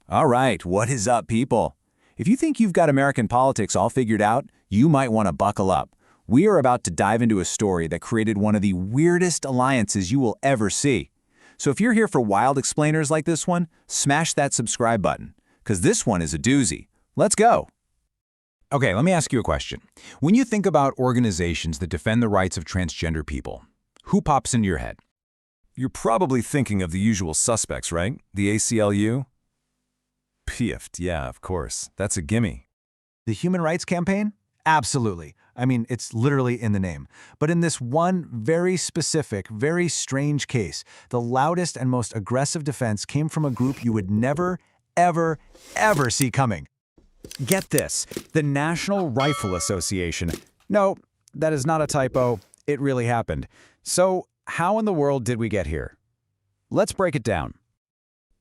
All right, what is up, people? If you think you've got American politics all figured out, you might want to buckle up. We are about to dive into a story that created one of the weirdest alliances you will ever see. So if you're here for wild explainers like this one, smash that subscribe button, because this one is a doozy. Let's go. Okay, let me ask you a question. When you think about organizations that defend the rights of transgender people, who pops into your head? You're probably thinking of the usual suspects, right? The ACLU? PIFT, yeah, of course. That's a gimme. The Human Rights Campaign? Absolutely. I mean, it's literally in the name. But in this one very specific, very strange case, the loudest and most aggressive defense came from a group you would never, ever, ever see coming. Get this, the National Rifle Association. No, that is not a typo. It really happened. So, how in the world did we get here? Let's break it down.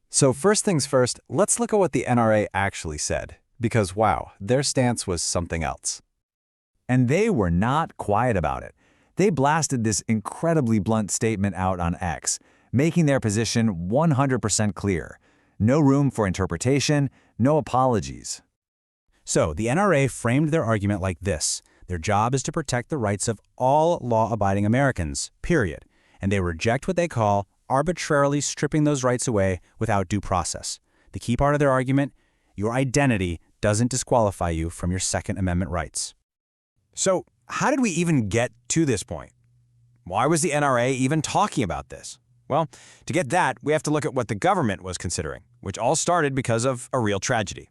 So first things first, let's look at what the NRA actually said. Because wow, their stance was something else. And they were not quiet about it. They blasted this incredibly blunt statement out on X, making their position 100% clear. No room for interpretation, no apologies. So the NRA framed their argument like this. Their job is to protect the rights of all law-abiding Americans, period. And they reject what they call arbitrarily stripping those rights away without due process. The key part of their argument, your identity doesn't disqualify you from your Second Amendment rights. So, how did we even get to this point? Why was the NRA even talking about this? Well, to get that, we have to look at what the government was considering, which all started because of a real tragedy.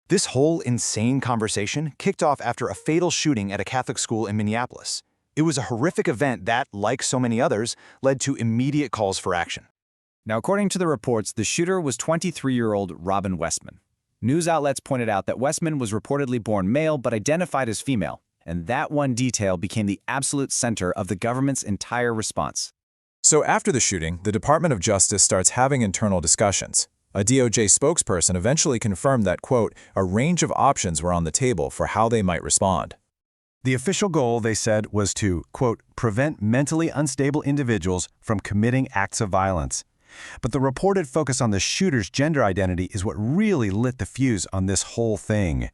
This whole insane conversation kicked off after a fatal shooting at a Catholic school in Minneapolis. It was a horrific event that, like so many others, led to immediate calls for action. Now, according to the reports, the shooter was 23-year-old Robin Westman. News outlets pointed out that Westman was reportedly born male but identified as female, and that one detail became the absolute center of the government's entire response. So after the shooting, the Department of Justice starts having internal discussions. A DOJ spokesperson eventually confirmed that, quote, a range of options were on the table for how they might respond. The official goal, they said, was to, quote, prevent mentally unstable individuals from committing acts of violence. But the reported focus on the shooter's gender identity is what really lit the fuse on this whole thing.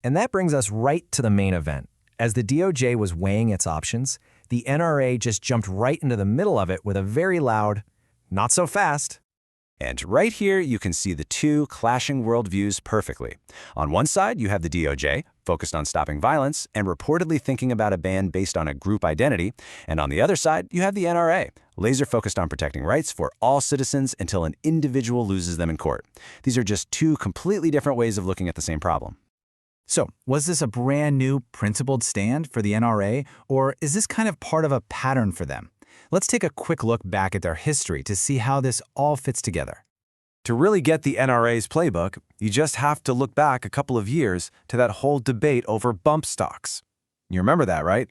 And that brings us right to the main event. As the DOJ was weighing its options, the NRA just jumped right into the middle of it with a very loud, "Not so fast." And right here, you can see the two clashing worldviews perfectly. On one side, you have the DOJ, focused on stopping violence and reportedly thinking about a ban based on a group identity. And on the other side, you have the NRA, laser-focused on protecting rights for all citizens until an individual loses them in court. These are just two completely different ways of looking at the same problem. So, was this a brand new, principled stand for the NRA, or is this kind of part of a pattern for them? Let's take a quick look back at their history to see how this all fits together. To really get the NRA's playbook, you just have to look back a couple of years to that whole debate over bump stocks. You remember that, right?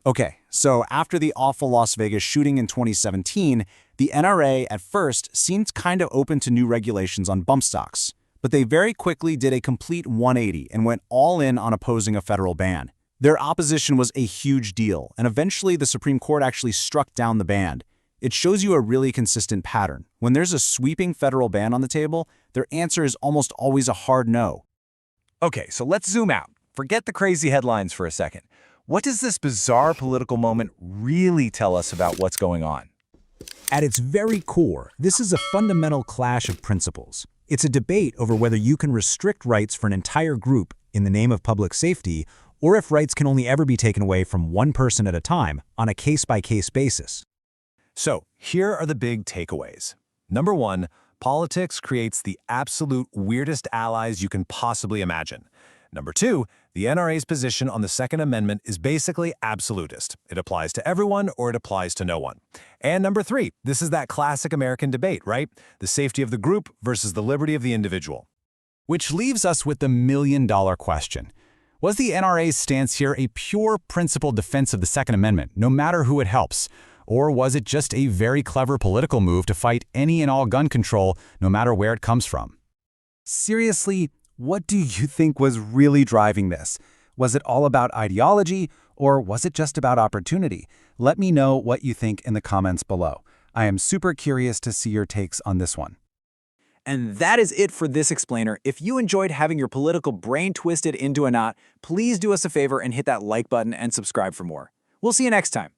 Okay, so after the awful Las Vegas shooting in 2017, the NRA at first seemed kind of open to new regulations on bump stocks, but they very quickly did a complete 180 and went all in on opposing a federal ban. Their opposition was a huge deal, and eventually the Supreme Court actually struck down the ban. It shows you a really consistent pattern. When there's a sweeping federal ban on the table, their answer is almost always a hard no. Okay, so let's zoom out. Forget the crazy headlines for a second. What does this bizarre political moment really tell us about what's going on? At its very core, this is a fundamental clash of principles. It's a debate over whether you can restrict rights for an entire group in the name of public safety, or if rights can only ever be taken away from one person at a time on a case-by-case basis. So, here are the big takeaways. Number one, politics creates the absolute weirdest allies you can possibly imagine. Number two, the NRA's position on the Second Amendment is basically absolutist. It applies to everyone or it applies to no one. And number three, this is that classic American debate, right? The safety of the group versus the liberty of the individual. Which leaves us with the million-dollar question. Was the NRA's stance here a pure principled defense of the Second Amendment, no matter who it helps? Or was it just a very clever political move to fight any and all gun control, no matter where it comes from? Seriously, what do you think was really driving this? Was it all about ideology, or was it just about opportunity? Let me know what you think in the comments below. I am super curious to see your takes on this one. And that is it for this explainer. If you enjoyed having your political brain twisted into a knot, please do us a favor and hit that like button and subscribe for more. We'll see you next time.